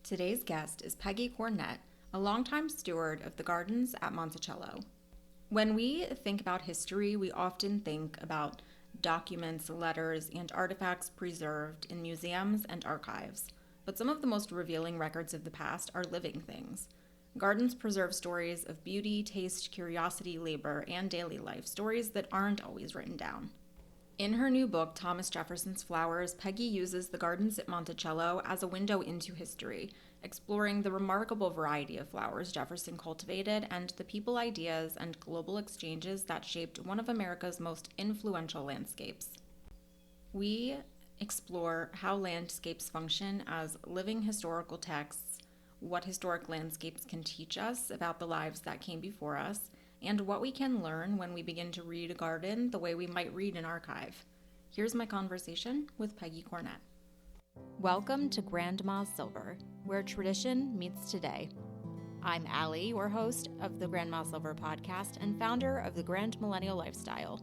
Today's guest is Peggy Cornett, a longtime steward of the gardens at Monticello. When we think about history, we often think about documents, letters, and artifacts preserved in museums and archives. But some of the most revealing records of the past are living things. Gardens preserve stories of beauty, taste, curiosity, labor, and daily life, stories that aren't always written down. In her new book, Thomas Jefferson's Flowers, Peggy uses the gardens at Monticello as a window into history, exploring the remarkable variety of flowers Jefferson cultivated and the people, ideas, and global exchanges that shaped one of America's most influential landscapes. We explore how landscapes function as living historical texts, what historic landscapes can teach us about the lives that came before us, and what we can learn when we begin to read a garden the way we might read an archive. Here's my conversation with Peggy Cornett. Welcome to Grandma's Silver, where tradition meets today. I'm Allie, your host of the Grandma's Silver podcast and founder of the Grand Millennial Lifestyle.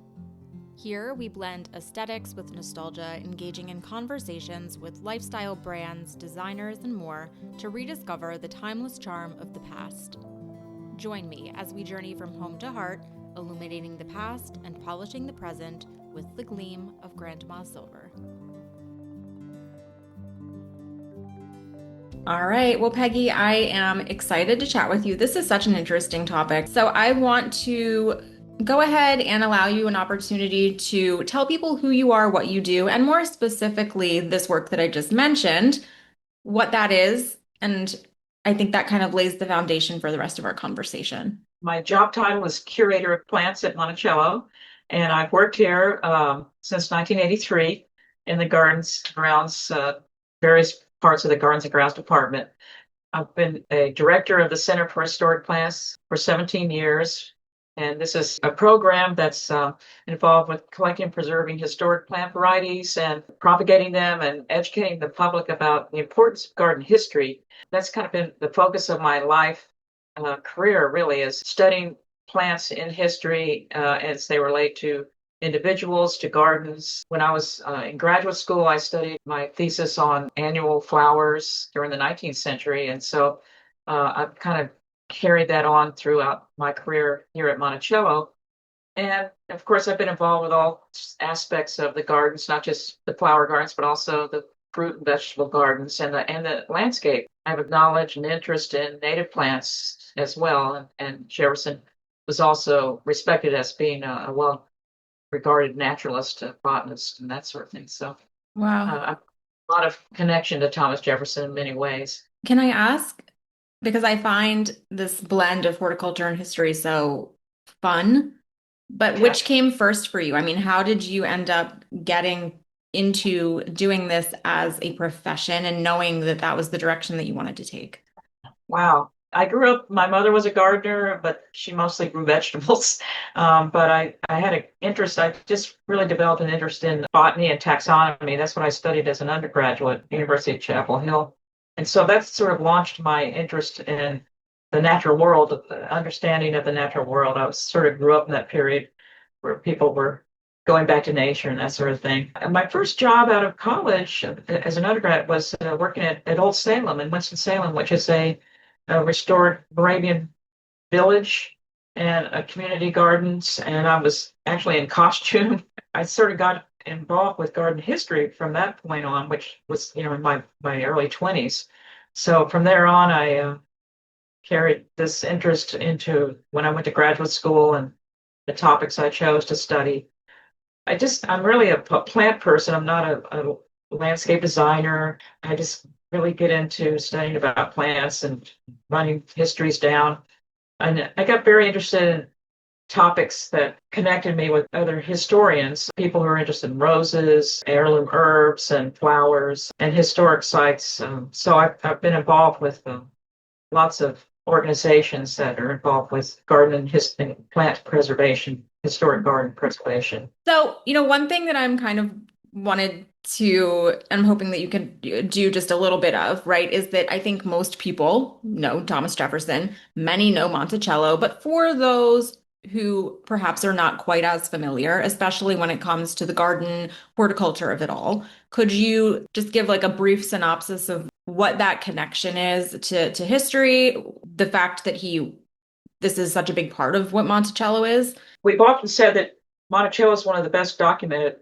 Here, we blend aesthetics with nostalgia, engaging in conversations with lifestyle brands, designers, and more to rediscover the timeless charm of the past. Join me as we journey from home to heart, illuminating the past and polishing the present with the gleam of Grandma's Silver. All right. Well, Peggy, I am excited to chat with you. This is such an interesting topic. So I want to go ahead and allow you an opportunity to tell people who you are, what you do, and more specifically, this work that I just mentioned, what that is. And I think that kind of lays the foundation for the rest of our conversation. My job title is Curator of Plants at Monticello, and I've worked here since 1983 in the gardens, grounds, various parts of the Gardens and Grounds Department. I've been a director of the Center for Historic Plants for 17 years, and this is a program that's involved with collecting and preserving historic plant varieties and propagating them and educating the public about the importance of garden history. That's kind of been the focus of my life career, really, is studying plants in history as they relate to individuals, to gardens. When I was in graduate school, I studied my thesis on annual flowers during the 19th century. And so I've kind of carried that on throughout my career here at Monticello. And of course, I've been involved with all aspects of the gardens, not just the flower gardens, but also the fruit and vegetable gardens and the landscape. I have a knowledge and interest in native plants as well. And Jefferson was also respected as being a well-regarded naturalist, botanist, and that sort of thing. So Wow. a lot of connection to Thomas Jefferson in many ways. Can I ask, because I find this blend of horticulture and history so fun, but which came first for you? I mean, how did you end up getting into doing this as a profession and knowing that that was the direction that you wanted to take? Wow. I grew up, my mother was a gardener, but she mostly grew vegetables. But I had an interest, I just really developed an interest in botany and taxonomy. That's what I studied as an undergraduate at University of Chapel Hill. And so that sort of launched my interest in the natural world, the understanding of the natural world. I was sort of grew up in that period where people were going back to nature and that sort of thing. And my first job out of college as an undergrad was working at Old Salem in Winston-Salem, which is a restored Moravian village and a community gardens. And I was actually in costume. I sort of got involved with garden history from that point on, which was, in my early 20s. So from there on, I carried this interest into when I went to graduate school and the topics I chose to study. I'm really a plant person. I'm not a landscape designer. I just really get into studying about plants and running histories down. And I got very interested in topics that connected me with other historians, people who are interested in roses, heirloom herbs, and flowers, and historic sites. So I've been involved with lots of organizations that are involved with garden and plant preservation, historic garden preservation. So, one thing that I'm kind of wanted to, I'm hoping that you could do just a little bit of, right, is that I think most people know Thomas Jefferson, many know Monticello, but for those who perhaps are not quite as familiar, especially when it comes to the garden horticulture of it all, could you just give like a brief synopsis of what that connection is to history, the fact that this is such a big part of what Monticello is. We've often said that Monticello is one of the best documented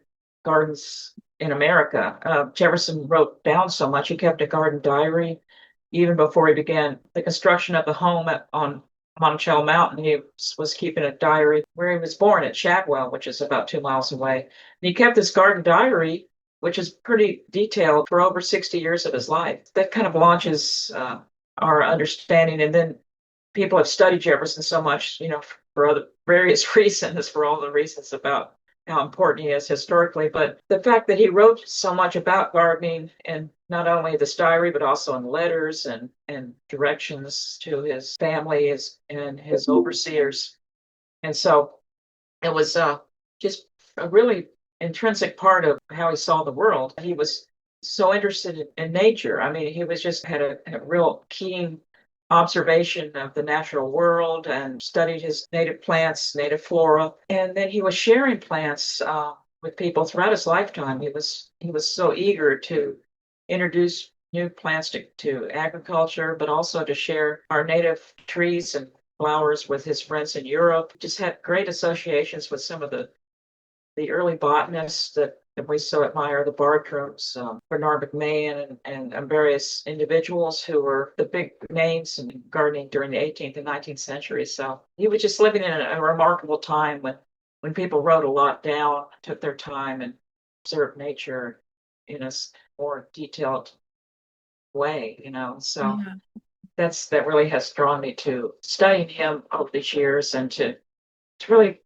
gardens in America. Jefferson wrote down so much. He kept a garden diary even before he began the construction of the home on Monticello Mountain. He was keeping a diary where he was born at Shadwell, which is about 2 miles away. And he kept this garden diary, which is pretty detailed, for over 60 years of his life. That kind of launches our understanding. And then people have studied Jefferson so much, for other various reasons, for all the reasons about how important he is historically. But the fact that he wrote so much about gardening, and not only this diary, but also in letters and directions to his family and his overseers. And so it was just a really intrinsic part of how he saw the world. He was so interested in nature. I mean, he was just had a real keen observation of the natural world and studied his native plants, native flora. And then he was sharing plants with people throughout his lifetime. He was so eager to introduce new plants to agriculture, but also to share our native trees and flowers with his friends in Europe. Just had great associations with some of the early botanists that we so admire, the Bartrams, Bernard McMahon, and various individuals who were the big names in gardening during the 18th and 19th centuries. So he was just living in a remarkable time when people wrote a lot down, took their time, and observed nature in a more detailed way. So Yeah. that really has drawn me to studying him over these years, and to really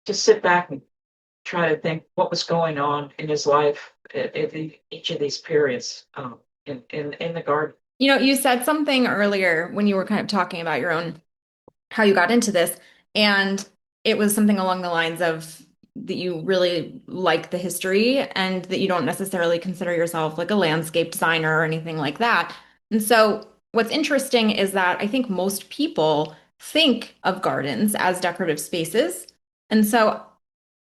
just sit back and try to think what was going on in his life at each of these periods in the garden. You said something earlier when you were kind of talking about how you got into this, and it was something along the lines of that you really like the history and that you don't necessarily consider yourself like a landscape designer or anything like that. And so what's interesting is that I think most people think of gardens as decorative spaces. And so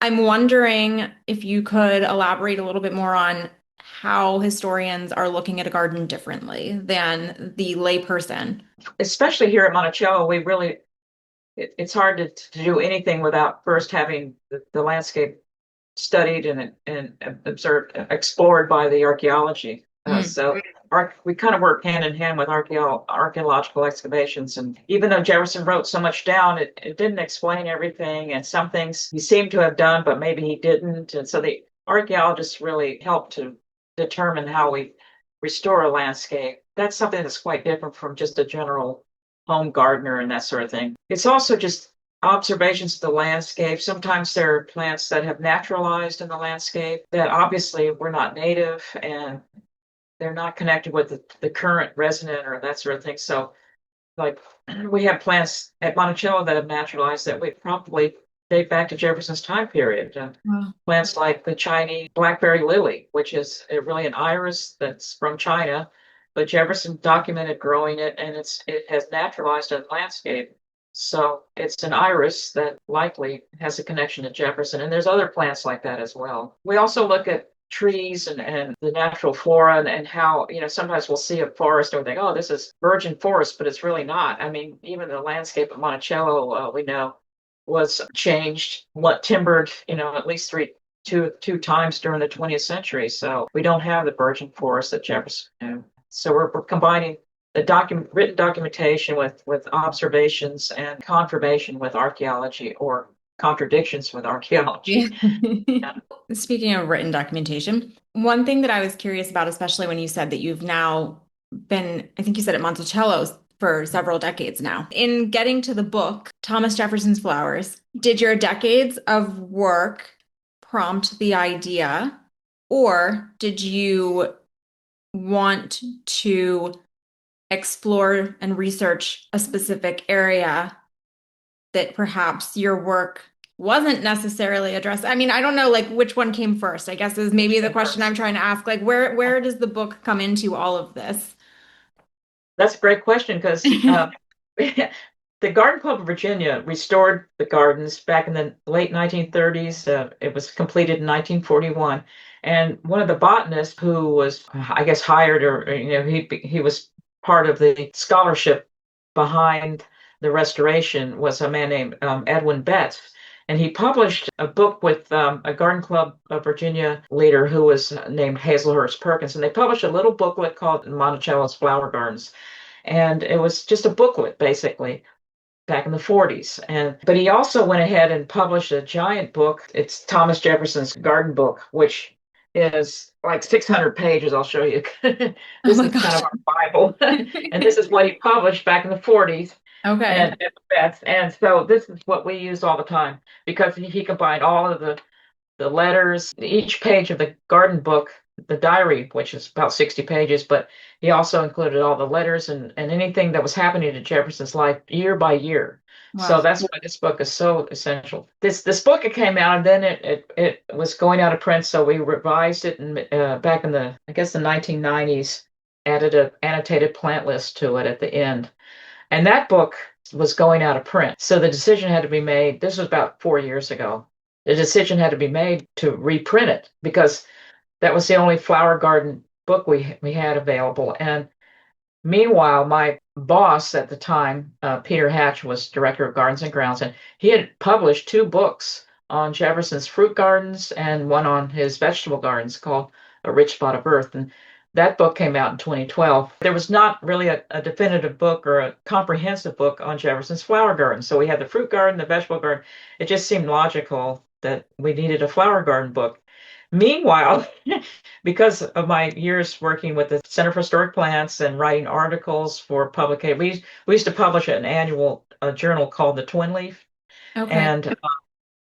I'm wondering if you could elaborate a little bit more on how historians are looking at a garden differently than the layperson. Especially here at Monticello, it's hard to do anything without first having the landscape studied and observed, explored by the archaeology. Mm. So we kind of work hand in hand with archaeological excavations. And even though Jefferson wrote so much down, it didn't explain everything. And some things he seemed to have done, but maybe he didn't. And so the archaeologists really helped to determine how we restore a landscape. That's something that's quite different from just a general home gardener and that sort of thing. It's also just observations of the landscape. Sometimes there are plants that have naturalized in the landscape that obviously were not native, and they're not connected with the current resident or that sort of thing. So, like, we have plants at Monticello that have naturalized that we probably date back to Jefferson's time period. Wow. Plants like the Chinese blackberry lily, which is really an iris that's from China, but Jefferson documented growing it, and it has naturalized in the landscape. So it's an iris that likely has a connection to Jefferson. And there's other plants like that as well. We also look at trees and the natural flora, and how, sometimes we'll see a forest and we think, oh, this is virgin forest, but it's really not. I mean, even the landscape of Monticello, we know, was changed, timbered, at least two times during the 20th century. So we don't have the virgin forest that Jefferson knew. So we're combining the written documentation with observations and confirmation with archaeology, or contradictions with Yeah. archaeology. Yeah. Speaking of written documentation, one thing that I was curious about, especially when you said that you've now been, I think you said at Monticello's for several decades now. In getting to the book, Thomas Jefferson's Flowers, did your decades of work prompt the idea, or did you want to explore and research a specific area that perhaps your work wasn't necessarily addressed? I mean, I don't know like which one came first, I guess is maybe the question I'm trying to ask. Like where does the book come into all of this? That's a great question, because the The Garden Club of Virginia restored the gardens back in the late 1930s. It was completed in 1941. And one of the botanists who was, I guess, hired or he was part of the scholarship behind the restoration was a man named Edwin Betts. And he published a book with a Garden Club of Virginia leader who was named Hazelhurst Perkins. And they published a little booklet called Monticello's Flower Gardens. And it was just a booklet, basically back in the 40s. And but he also went ahead and published a giant book. It's Thomas Jefferson's Garden Book, which is like 600 pages. I'll show you. Oh This my is kind gosh. of our Bible. And this is what he published back in the 40s. Okay. And so this is what we use all the time because he combined all of the letters, each page of the garden book, the diary, which is about 60 pages, but he also included all the letters and anything that was happening to Jefferson's life year by year. So Wow. that's why this book is so essential. This book it came out and then it was going out of print, so we revised it and back in the I guess the 1990s, added an annotated plant list to it at the end. And that book was going out of print. So the decision had to be made. This was about 4 years ago. The decision had to be made to reprint it because that was the only flower garden book we had available. And meanwhile, my boss at the time, Peter Hatch, was director of Gardens and Grounds, and he had published two books on Jefferson's fruit gardens and one on his vegetable gardens called A Rich Spot of Earth. And that book came out in 2012. There was not really a definitive book or a comprehensive book on Jefferson's flower garden. So we had the fruit garden, the vegetable garden. It just seemed logical that we needed a flower garden book. Meanwhile, because of my years working with the Center for Historic Plants and writing articles for publication, we used to publish an annual journal called the Twin Leaf, Okay. and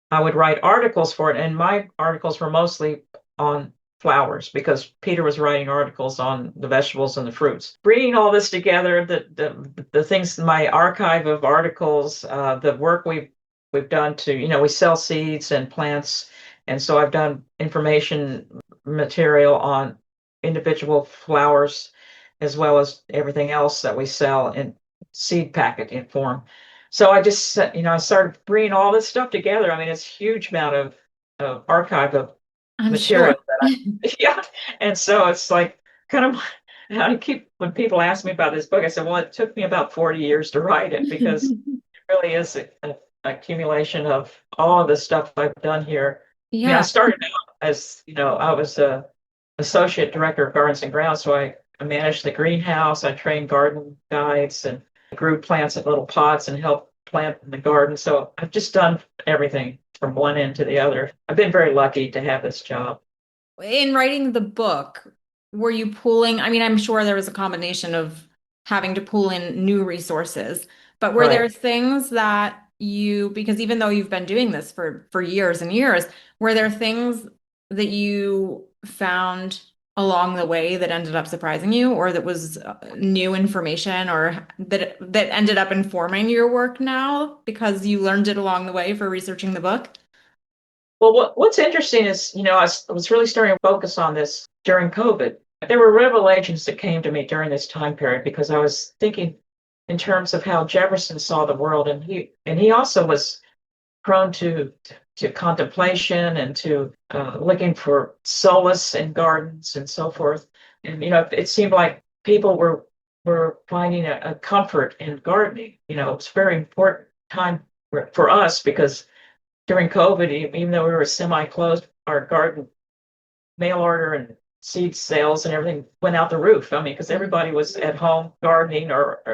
I would write articles for it. And my articles were mostly on flowers because Peter was writing articles on the vegetables and the fruits. Bringing all this together, the things, my archive of articles, the work we've done to, we sell seeds and plants. And so I've done information material on individual flowers as well as everything else that we sell in seed packet form. So I just, I started bringing all this stuff together. I mean, it's a huge amount of archive of I'm material sure. that yeah. And so it's like kind of, when people ask me about this book, I said, well, it took me about 40 years to write it because it really is an accumulation of all of the stuff I've done here. I mean, I Yeah. started out as, I was a associate director of Gardens and Grounds, so I managed the greenhouse, I trained garden guides and grew plants in little pots and helped plant in the garden. So I've just done everything from one end to the other. I've been very lucky to have this job. In writing the book, were you pulling, I mean, I'm sure there was a combination of having to pull in new resources, but were there Right. things that you, because even though you've been doing this for years and years, were there things that you found along the way that ended up surprising you or that was new information or that ended up informing your work now because you learned it along the way for researching the book? Well, what's interesting is, I was really starting to focus on this during COVID. There were revelations that came to me during this time period because I was thinking in terms of how Jefferson saw the world, and he also was prone to contemplation and to looking for solace in gardens and so forth. And it seemed like people were finding a comfort in gardening. It's a very important time for us because during COVID, even though we were semi-closed, our garden mail order and seed sales and everything went out the roof. I mean, because everybody was at home gardening or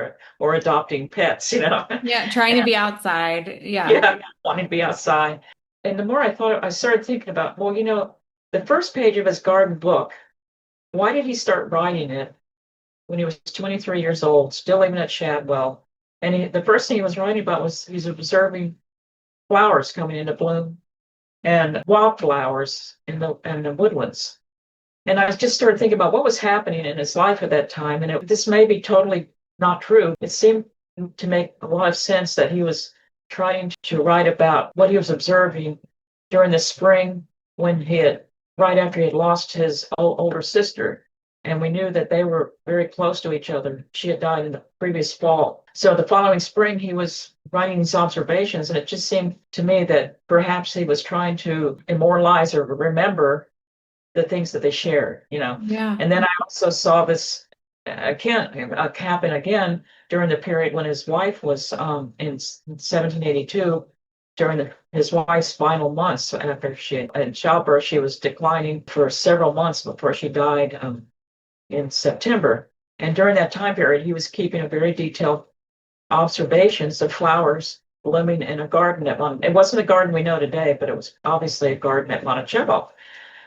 adopting pets. Yeah, trying to And be outside. Yeah. yeah, wanting to be outside. And the more I thought, I started thinking about, well, the first page of his garden book, why did he start writing it when he was 23 years old, still living at Shadwell? And the first thing he was writing about was he's observing flowers coming into bloom and wildflowers in the woodlands. And I just started thinking about what was happening in his life at that time. And this may be totally not true. It seemed to make a lot of sense that he was trying to write about what he was observing during the spring when right after he had lost his older sister. and we knew that they were very close to each other. She had died in the previous fall. So the following spring, he was writing these observations, and it just seemed to me that perhaps he was trying to immortalize or remember the things that they shared, you know. Yeah. And then I also saw this happen again during the period when his wife was in 1782, during his wife's final months after she in childbirth. She was declining for several months before she died in September. And during that time period, he was keeping a very detailed observations of flowers blooming in a garden at it wasn't a garden we know today, but it was obviously a garden at Monticello.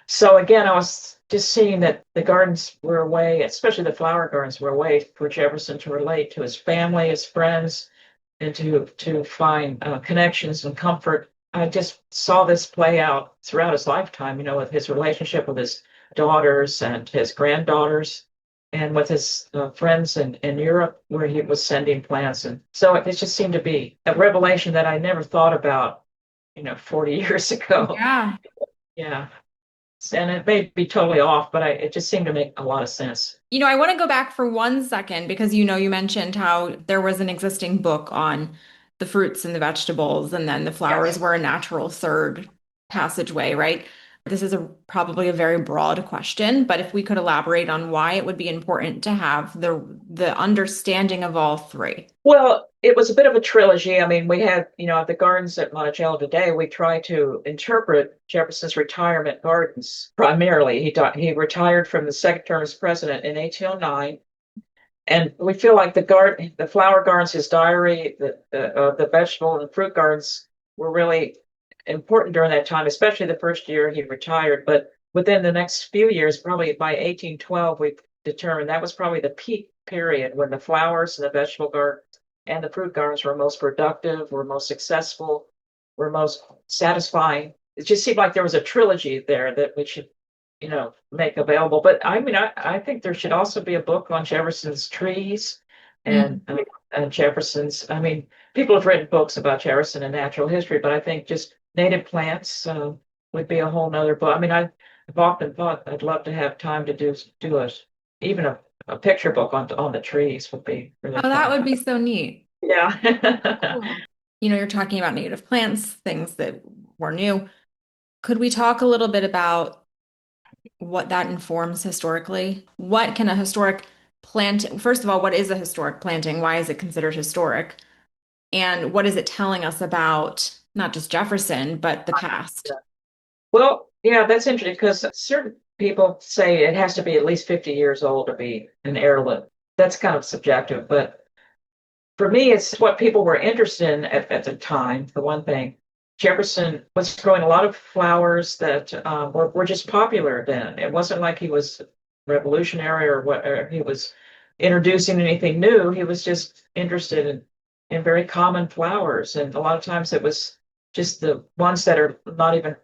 So again, I was just seeing that the gardens were a way, especially the flower gardens were a way for Jefferson to relate to his family, his friends, and to find connections and comfort. I just saw this play out throughout his lifetime, you know, with his relationship with his daughters and his granddaughters, and with his friends in Europe, where he was sending plants. And so it just seemed to be a revelation that I never thought about, 40 years ago. Yeah. Yeah. And it may be totally off, but it just seemed to make a lot of sense. I want to go back for 1 second because you mentioned how there was an existing book on the fruits and the vegetables, and then the flowers Yes. were a natural third passageway, right? This is probably a very broad question, but if we could elaborate on why it would be important to have the understanding of all three. Well, it was a bit of a trilogy. I mean, we had, at the gardens at Monticello today, we try to interpret Jefferson's retirement gardens primarily. He retired from the second term as president in 1809. And we feel like the flower gardens, his diary, the vegetable and fruit gardens were really important during that time, especially the first year he retired. But within the next few years, probably by 1812, we determined that was probably the peak period when the flowers and the vegetable garden and the fruit gardens were most productive, were most successful, were most satisfying. It just seemed like there was a trilogy there that we should, make available. But I mean, I think there should also be a book on Jefferson's trees and, Mm. and Jefferson's. I mean, people have written books about Jefferson and natural history, but I think just native plants would be a whole nother book. I mean, I've often thought I'd love to have time to do even a picture book on the trees would be really Oh, that fun. would be so neat. Yeah. Cool. You're talking about native plants, things that were new. Could we talk a little bit about what that informs historically? What can a historic plant, first of all, what is a historic planting? Why is it considered historic? And what is it telling us about not just Jefferson, but the past? Well, yeah, that's interesting because certain people say it has to be at least 50 years old to be an heirloom. That's kind of subjective, but for me, it's what people were interested in at the time, for one thing. Jefferson was growing a lot of flowers that were just popular then. It wasn't like he was revolutionary or what or he was introducing anything new. He was just interested in very common flowers. And a lot of times it was just the ones that are not even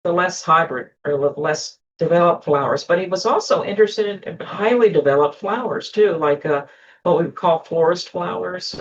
the less hybrid or the less developed flowers. But he was also interested in highly developed flowers too, like what we would call forest flowers,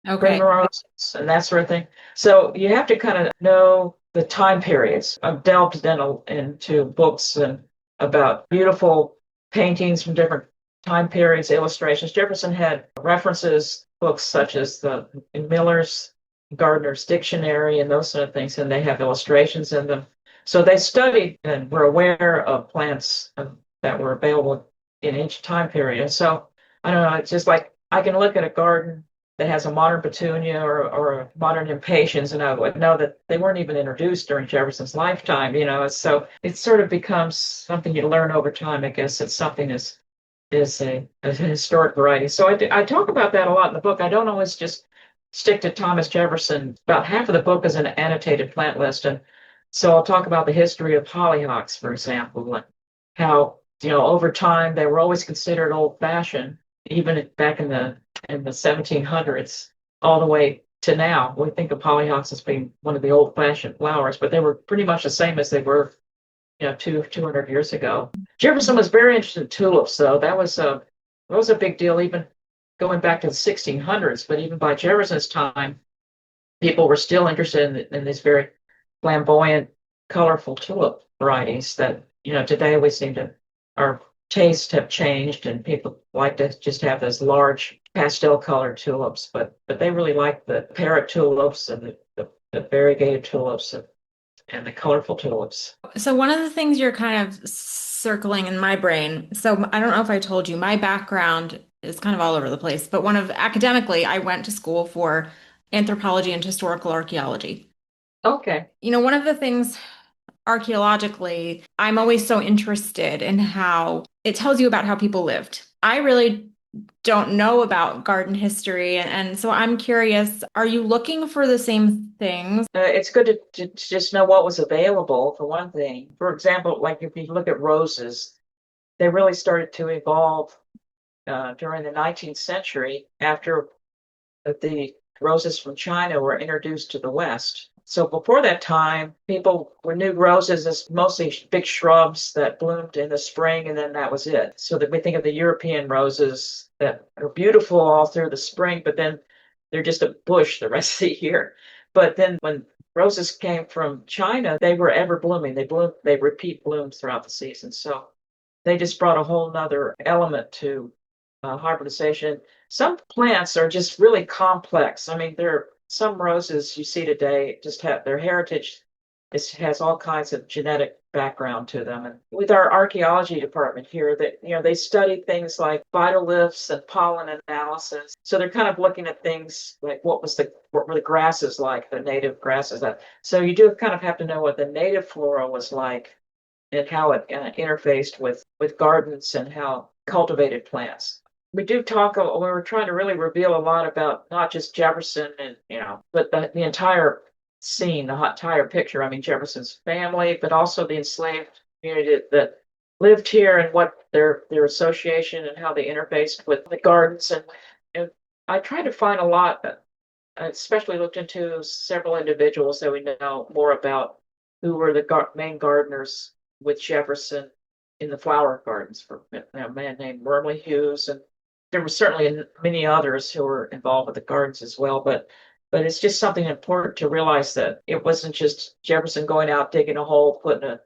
Okay. primroses, and that sort of thing. So you have to kind of know the time periods. I've delved then into books and about beautiful paintings from different time periods, illustrations. Jefferson had references, books such as the Miller's Gardener's Dictionary and those sort of things, and they have illustrations in them. So they studied and were aware of plants that were available in each time period. And so I don't know, it's just like I can look at a garden that has a modern petunia or a modern impatiens, and I would know that they weren't even introduced during Jefferson's lifetime, So it sort of becomes something you learn over time, I guess, that something is a historic variety. So I talk about that a lot in the book. I don't always just stick to Thomas Jefferson. About half of the book is an annotated plant list, and so I'll talk about the history of hollyhocks, for example, and how over time they were always considered old-fashioned, even back in the 1700s, all the way to now. We think of hollyhocks as being one of the old-fashioned flowers, but they were pretty much the same as they were, 200 years ago. Jefferson was very interested in tulips, though. That was a big deal, even going back to the 1600s. But even by Jefferson's time, people were still interested in these very flamboyant, colorful tulip varieties that, today we seem to are tastes have changed and people like to just have those large pastel colored tulips, but they really like the parrot tulips and the variegated tulips and the colorful tulips. So one of the things you're kind of circling in my brain, so I don't know if I told you, my background is kind of all over the place, but one of academically, I went to school for anthropology and historical archaeology. Okay. One of the things archaeologically, I'm always so interested in how it tells you about how people lived. I really don't know about garden history, and so I'm curious, are you looking for the same things? It's good to just know what was available for one thing. For example, like if you look at roses, they really started to evolve during the 19th century after the roses from China were introduced to the West. So before that time, people were knew roses as mostly big shrubs that bloomed in the spring, and then that was it. So that we think of the European roses that are beautiful all through the spring, but then they're just a bush the rest of the year. But then when roses came from China, they were ever blooming. They repeat blooms throughout the season. So they just brought a whole nother element to hybridization. Some plants are just really complex. I mean, there are some roses you see today just have their heritage. It has all kinds of genetic background to them. And with our archaeology department here, that they study things like phytoliths and pollen analysis. So they're kind of looking at things like what were the grasses like, the native grasses. So you do kind of have to know what the native flora was like and how it interfaced with gardens and how cultivated plants. We do talk, we were trying to really reveal a lot about not just Jefferson and, but the entire scene, the entire picture. I mean, Jefferson's family, but also the enslaved community that lived here and what their association and how they interfaced with the gardens. And I tried to find a lot, I especially looked into several individuals that we know more about who were the main gardeners with Jefferson in the flower gardens for a man named Wormley Hughes, and there were certainly many others who were involved with the gardens as well. But it's just something important to realize that it wasn't just Jefferson going out digging a hole, putting a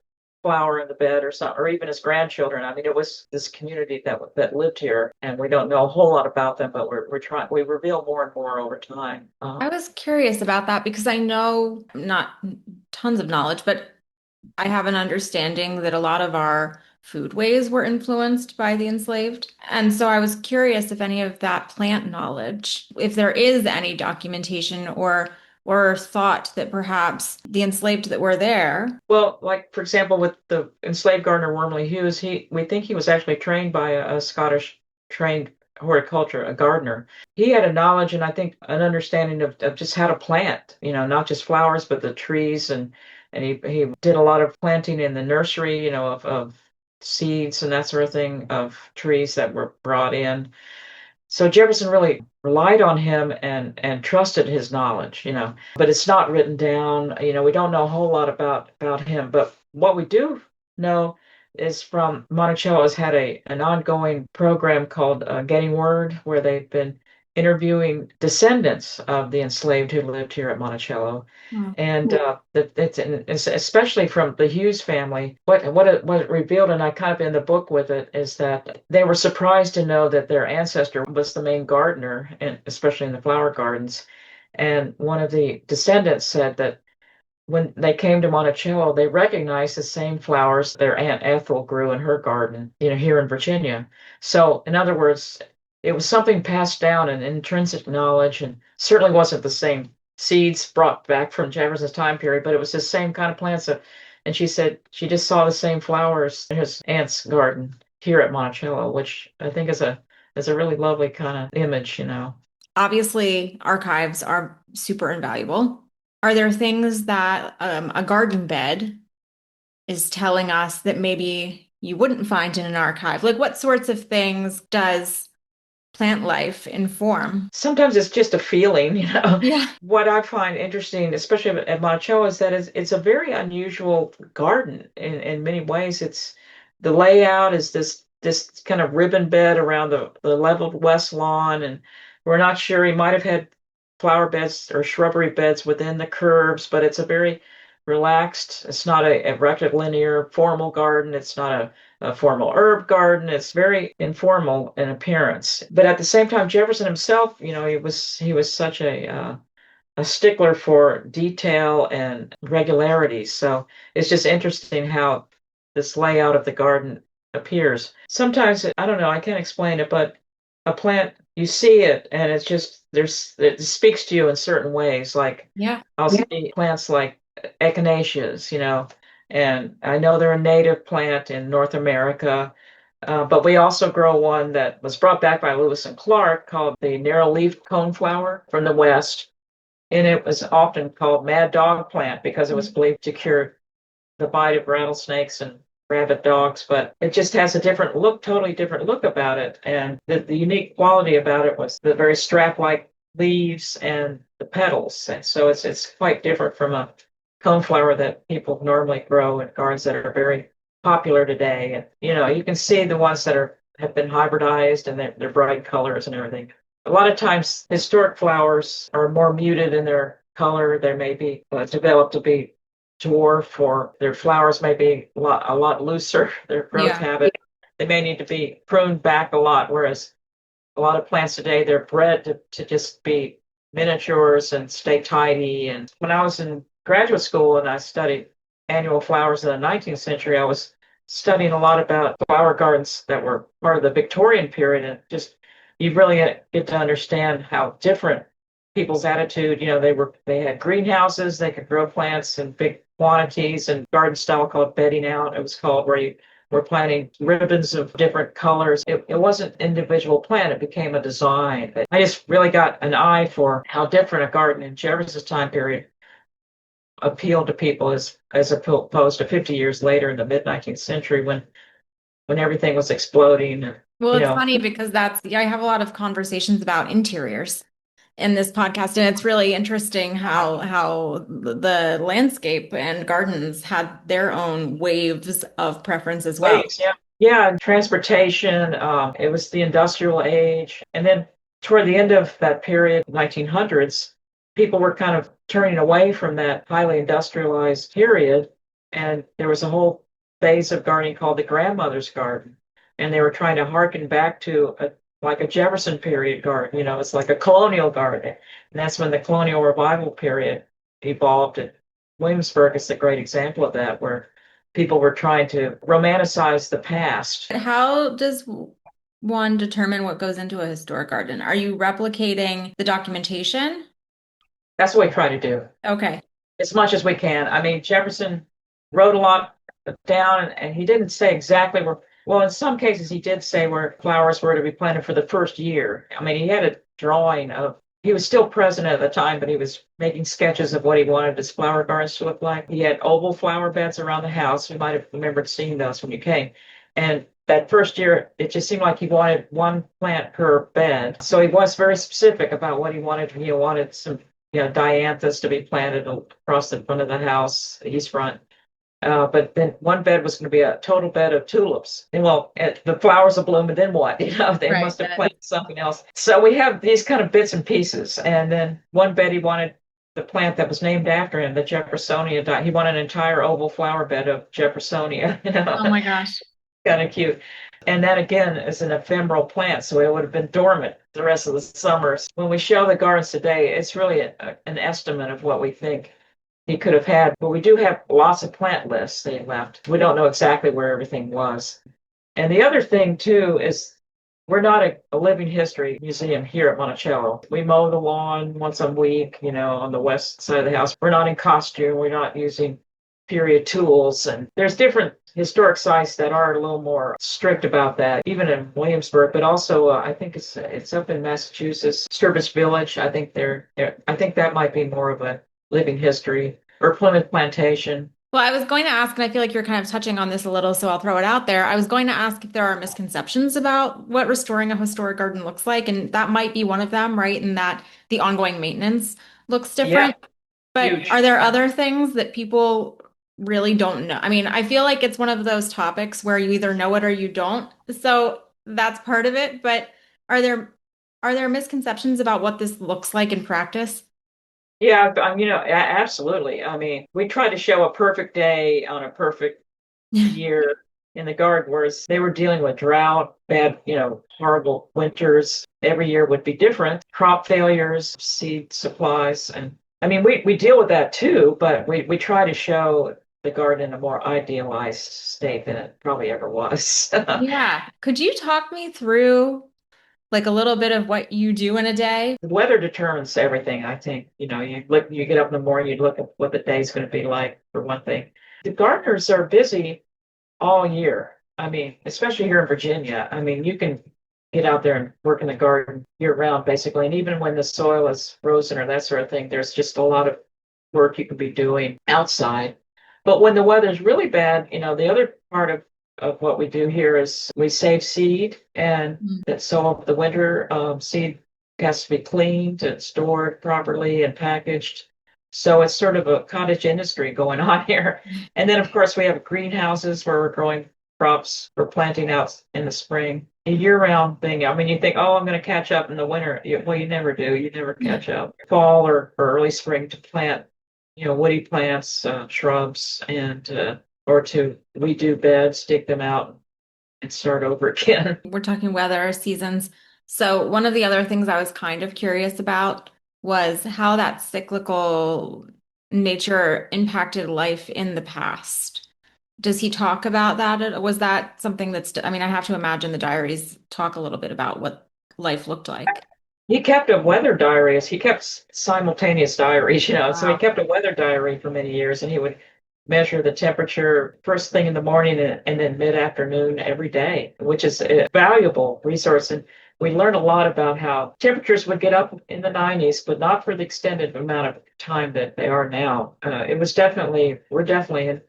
flower in the bed or something, or even his grandchildren. I mean, it was this community that lived here, and we don't know a whole lot about them, but we're trying. We reveal more and more over time. I was curious about that because I know not tons of knowledge, but I have an understanding that a lot of our foodways were influenced by the enslaved. And so I was curious if any of that plant knowledge, if there is any documentation or thought that perhaps the enslaved that were there. Well, like for example, with the enslaved gardener Wormley Hughes, we think he was actually trained by a Scottish trained horticulture, a gardener. He had a knowledge and I think an understanding of just how to plant, not just flowers, but the trees and he did a lot of planting in the nursery, of seeds and that sort of thing of trees that were brought in. So Jefferson really relied on him and trusted his knowledge, but it's not written down. We don't know a whole lot about him, but what we do know is from Monticello has had an ongoing program called Getting Word, where they've been interviewing descendants of the enslaved who lived here at Monticello. Hmm. And it's especially from the Hughes family. What it revealed, and I kind of in the book with it, is that they were surprised to know that their ancestor was the main gardener, and especially in the flower gardens. And one of the descendants said that when they came to Monticello, they recognized the same flowers their Aunt Ethel grew in her garden, here in Virginia. So, in other words, it was something passed down, an intrinsic knowledge, and certainly wasn't the same seeds brought back from Jefferson's time period, but it was the same kind of plants. And she said she just saw the same flowers in his aunt's garden here at Monticello, which I think is a really lovely kind of image. Obviously, archives are super invaluable. Are there things that a garden bed is telling us that maybe you wouldn't find in an archive? Like, what sorts of things does plant life inform? Sometimes it's just a feeling. Yeah. What I find interesting, especially at Monticello, is that it's a very unusual garden in many ways. It's the layout is this kind of ribbon bed around the leveled west lawn, and we're not sure he might have had flower beds or shrubbery beds within the curves, but it's a very relaxed. It's not a rectilinear formal garden. It's not a formal herb garden. It's very informal in appearance. But at the same time, Jefferson himself, he was such a stickler for detail and regularity. So it's just interesting how this layout of the garden appears. Sometimes I don't know, I can't explain it, but a plant, you see it and it's just it speaks to you in certain ways. Like Yeah. I'll see plants like echinaceas, and I know they're a native plant in North America. But we also grow one that was brought back by Lewis and Clark called the narrow-leaved coneflower from the West. And it was often called mad dog plant because it was believed to cure the bite of rattlesnakes and rabid dogs. But it just has a different look, totally different look about it. And the unique quality about it was the very strap-like leaves and the petals. And so it's quite different from a coneflower that people normally grow in gardens that are very popular today. And you can see the ones that have been hybridized and they're bright colors and everything. A lot of times, historic flowers are more muted in their color. They may be developed to be dwarf, or their flowers may be a lot looser, their growth Yeah. habit. They may need to be pruned back a lot, whereas a lot of plants today, they're bred to just be miniatures and stay tidy. And when I was in graduate school and I studied annual flowers in the 19th century, I was studying a lot about flower gardens that were part of the Victorian period, and just you really get to understand how different people's attitude. They had greenhouses, they could grow plants in big quantities, and garden style called bedding out. It was called where you were planting ribbons of different colors. It wasn't an individual plant, it became a design. But I just really got an eye for how different a garden in Jefferson's time period appealed to people as opposed to 50 years later in the mid 19th century when everything was exploding. Well, You it's know, funny because I have a lot of conversations about interiors in this podcast, and it's really interesting how the landscape and gardens had their own waves of preference as well. waves, yeah. Yeah, and transportation, it was the industrial age. And then toward the end of that period, 1900s, people were kind of turning away from that highly industrialized period. And there was a whole phase of gardening called the grandmother's garden. And they were trying to harken back to like a Jefferson period garden. It's like a colonial garden. And that's when the colonial revival period evolved. And Williamsburg is a great example of that, where people were trying to romanticize the past. How does one determine what goes into a historic garden? Are you replicating the documentation? That's what we try to do Okay. as much as we can. I mean, Jefferson wrote a lot down, and he didn't say exactly where. Well, in some cases, he did say where flowers were to be planted for the first year. I mean, he had a drawing of. He was still president at the time, but he was making sketches of what he wanted his flower gardens to look like. He had oval flower beds around the house. You might have remembered seeing those when you came. And that first year, it just seemed like he wanted one plant per bed. So he was very specific about what he wanted. He wanted some dianthus to be planted across the front of the house, the east front. But then one bed was going to be a total bed of tulips. And well, the flowers will bloom, and then what? They Right. must have planted something else. So we have these kind of bits and pieces. And then one bed he wanted the plant that was named after him, the Jeffersonia. He wanted an entire oval flower bed of Jeffersonia. Oh my gosh. Kind of cute. And that again is an ephemeral plant, so it would have been dormant the rest of the summers. When we show the gardens today, it's really an estimate of what we think he could have had. But we do have lots of plant lists that he left. We don't know exactly where everything was. And the other thing, too, is we're not a living history museum here at Monticello. We mow the lawn once a week, on the west side of the house. We're not in costume. We're not using period tools. And there's different historic sites that are a little more strict about that, even in Williamsburg, but also I think it's up in Massachusetts, Sturbridge Village. I think I think that might be more of a living history, or Plymouth Plantation. Well, I was going to ask, and I feel like you're kind of touching on this a little, so I'll throw it out there. I was going to ask if there are misconceptions about what restoring a historic garden looks like, and that might be one of them, right? And that the ongoing maintenance looks Yeah, different. But huge. are there other things that people really don't know? I mean, I feel like it's one of those topics where you either know it or you don't. So that's part of it. But are there are there misconceptions about what this looks like in practice? Yeah, absolutely. I mean, we tried to show a perfect day on a perfect year in the garden, whereas they were dealing with drought, bad, horrible winters. Every year would be different. Crop failures, seed supplies, and I mean, we deal with that too, but we try to show the garden in a more idealized state than it probably ever was. Yeah. Could you talk me through like a little bit of what you do in a day? The weather determines everything, I think. You get up in the morning, you look at what the day's going to be like, for one thing. The gardeners are busy all year. I mean, especially here in Virginia. I mean, you can get out there and work in the garden year round, basically. And even when the soil is frozen or that sort of thing, there's just a lot of work you could be doing outside. But when the weather's really bad, the other part of what we do here is we save seed, and Mm. that so over the winter, seed has to be cleaned and stored properly and packaged. So it's sort of a cottage industry going on here. And then, of course, we have greenhouses where we're growing crops for planting out in the spring. A year-round thing. I mean, you think, oh, I'm going to catch up in the winter. Well, you never do. You never catch up. Fall or early spring to plant, woody plants, shrubs, and or to redo beds, dig them out, and start over again. We're talking weather, seasons. So, one of the other things I was kind of curious about was how that cyclical nature impacted life in the past. Does he talk about that? Was that something I mean, I have to imagine the diaries talk a little bit about what life looked like. He kept a weather diary. He kept simultaneous diaries, So he Wow. kept a weather diary for many years, and he would measure the temperature first thing in the morning and then mid-afternoon every day, which is a valuable resource. And we learned a lot about how temperatures would get up in the 90s, but not for the extended amount of time that they are now. We're definitely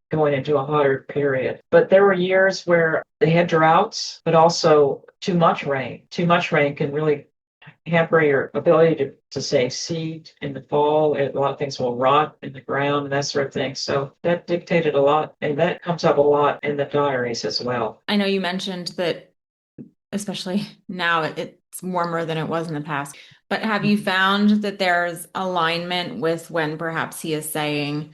going into a hotter period. But there were years where they had droughts, but also too much rain. Too much rain can really hamper your ability to save seed in the fall. A lot of things will rot in the ground and that sort of thing. So that dictated a lot, and that comes up a lot in the diaries as well. I know you mentioned that, especially now, it's warmer than it was in the past. But have you found that there's alignment with when perhaps he is saying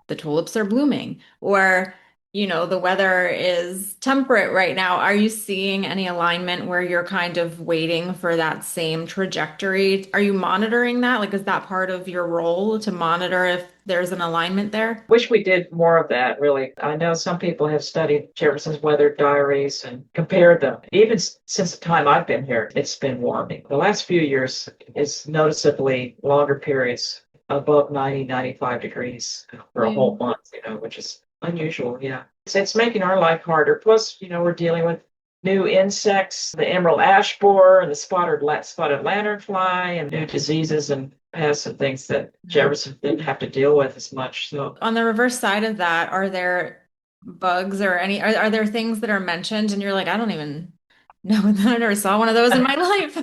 the tulips are blooming or, the weather is temperate right now? Are you seeing any alignment where you're kind of waiting for that same trajectory? Are you monitoring that? Like, is that part of your role to monitor if there's an alignment there? Wish we did more of that, really. I know some people have studied Jefferson's weather diaries and compared them. Even since the time I've been here, it's been warming. The last few years is noticeably longer periods above 90, 95 degrees for a Yeah. whole month, which is unusual. Yeah. It's making our life harder. Plus, we're dealing with new insects, the emerald ash borer and the spotted lanternfly, and new diseases and pests and things that Jefferson didn't have to deal with as much. So, On the reverse side of that, are there bugs or are there things that are mentioned and you're like, I don't even know, I never saw one of those in my life.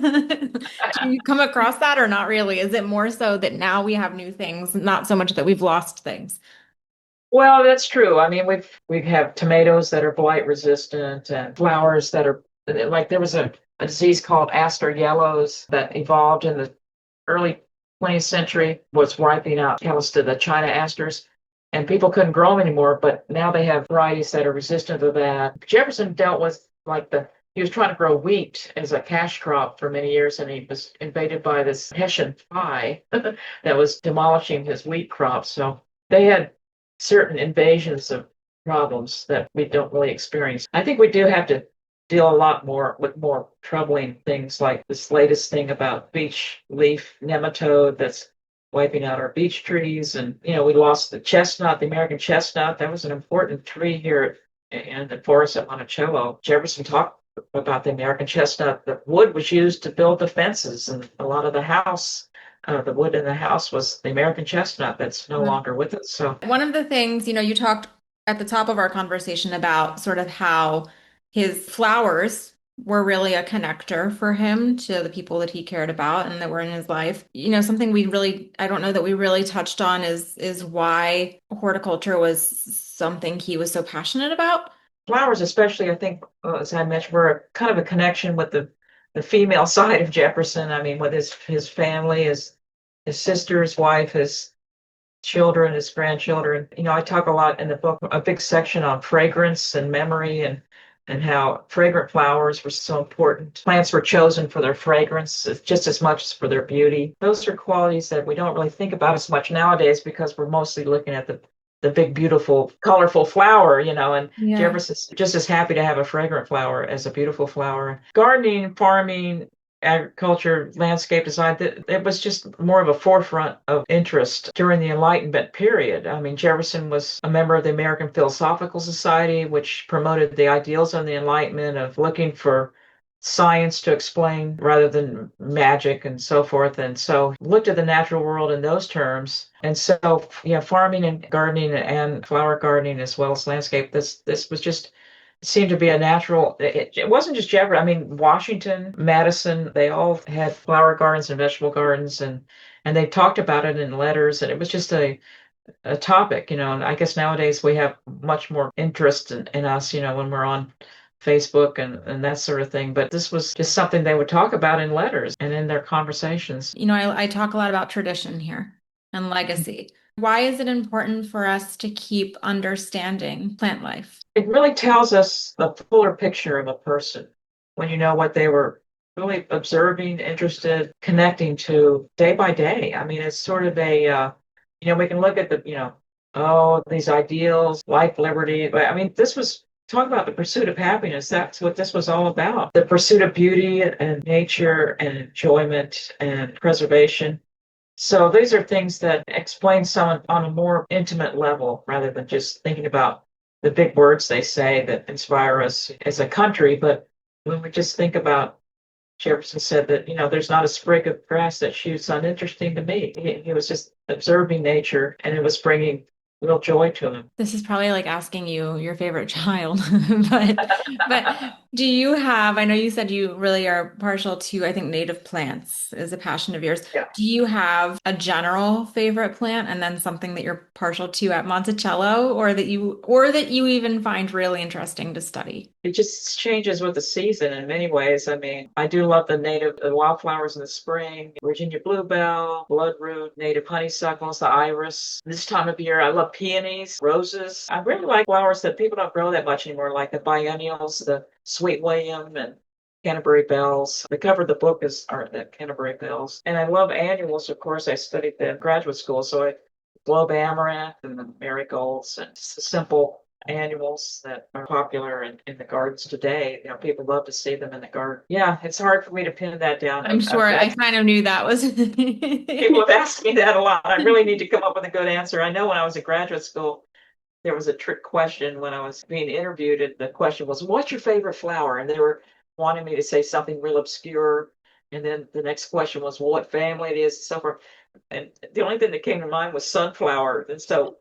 Do you come across that or not really? Is it more so that now we have new things, not so much that we've lost things? well, that's true. I mean, we have tomatoes that are blight resistant and flowers that are like there was a disease called aster yellows that evolved in the early 20th century, was wiping out Calliста, the China asters, and people couldn't grow them anymore. But now they have varieties that are resistant to that. Jefferson dealt with he was trying to grow wheat as a cash crop for many years, and he was invaded by this Hessian fly that was demolishing his wheat crops. So they had certain invasions of problems that we don't really experience. I think we do have to deal a lot more with more troubling things like this latest thing about beech leaf nematode that's wiping out our beech trees. And, we lost the chestnut, the American chestnut. That was an important tree here in the forest at Monticello. Jefferson talked about the American chestnut. The wood was used to build the fences and a lot of the wood in the house was the American chestnut that's no longer with us. So One of the things, you talked at the top of our conversation about sort of how his flowers were really a connector for him to the people that he cared about and that were in his life. Something I don't know that we really touched on is why horticulture was something he was so passionate about. flowers, especially, I think, as I mentioned, were kind of a connection with the female side of Jefferson. I mean, with his family, his his sister, his wife, his children, his grandchildren. I talk a lot in the book, a big section on fragrance and memory and how fragrant flowers were so important. Plants were chosen for their fragrance just as much as for their beauty. Those are qualities that we don't really think about as much nowadays because we're mostly looking at the big, beautiful, colorful flower, and Yeah. Jefferson's just as happy to have a fragrant flower as a beautiful flower. Gardening, farming, agriculture, landscape design, it was just more of a forefront of interest during the Enlightenment period. I mean, Jefferson was a member of the American Philosophical Society, which promoted the ideals of the Enlightenment of looking for science to explain rather than magic and so forth. And so looked at the natural world in those terms. And so, farming and gardening and flower gardening as well as landscape, this was just seemed to be a natural. It wasn't just Jefferson. I mean, Washington, Madison, they all had flower gardens and vegetable gardens, and they talked about it in letters, and it was just a topic, and I guess nowadays we have much more interest in us, when we're on Facebook and that sort of thing. But this was just something they would talk about in letters and in their conversations. I talk a lot about tradition here and legacy. Why is it important for us to keep understanding plant life? It really tells us the fuller picture of a person when you know what they were really observing, interested, connecting to day by day. I mean, it's sort of we can look at these ideals, life, liberty. But I mean, this was talk about the pursuit of happiness. That's what this was all about. The pursuit of beauty and nature and enjoyment and preservation. So these are things that explain someone on a more intimate level rather than just thinking about the big words they say that inspire us as a country. But when we just think about, Jefferson said that, there's not a sprig of grass that shoots uninteresting to me. He was just observing nature and it was bringing real joy to him. This is probably like asking you your favorite child, but do you have, I know you said you really are partial to, I think native plants is a passion of yours. Yeah. Do you have a general favorite plant and then something that you're partial to at Monticello or that you even find really interesting to study? It just changes with the season in many ways. I mean, I do love the wildflowers in the spring, Virginia bluebell, bloodroot, native honeysuckles, the iris. This time of year, I love peonies, roses. I really like flowers that people don't grow that much anymore, like the biennials, the sweet William and Canterbury bells. The cover of the book are the Canterbury bells. And I love annuals, of course. I studied them in graduate school, so I globe amaranth and the marigolds and just the simple annuals that are popular in the gardens today. People love to see them in the garden. Yeah, it's hard for me to pin that down. I'm sure I kind of knew that was. People have asked me that a lot. I really need to come up with a good answer. I know when I was in graduate school, there was a trick question when I was being interviewed, and the question was, "What's your favorite flower?" And they were wanting me to say something real obscure. And then the next question was, well, what family it is, and so forth. And the only thing that came to mind was sunflower. And so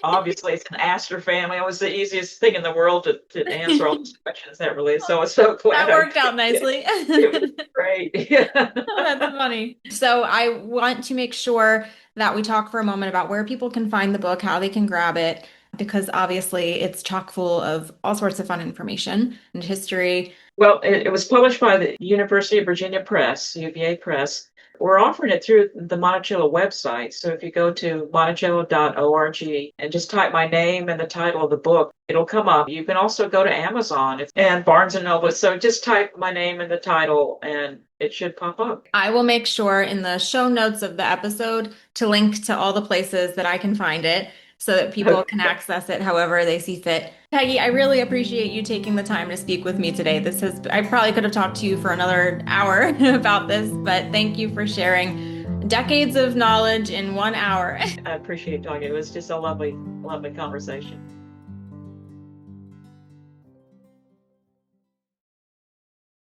obviously it's an aster family. It was the easiest thing in the world to answer all these questions that really. So I was so glad That worked out nicely. It was great. Yeah. Oh, that's funny. So I want to make sure that we talk for a moment about where people can find the book, how they can grab it, because obviously it's chock full of all sorts of fun information and history. Well, it was published by the University of Virginia Press, UVA Press. We're offering it through the Monticello website. So if you go to monticello.org and just type my name and the title of the book, it'll come up. You can also go to Amazon and Barnes and Noble. So just type my name and the title and it should pop up. I will make sure in the show notes of the episode to link to all the places that I can find it so that people can access it however they see fit. Peggy, I really appreciate you taking the time to speak with me today. I probably could have talked to you for another hour about this, but thank you for sharing decades of knowledge in 1 hour. I appreciate talking. It was just a lovely, lovely conversation.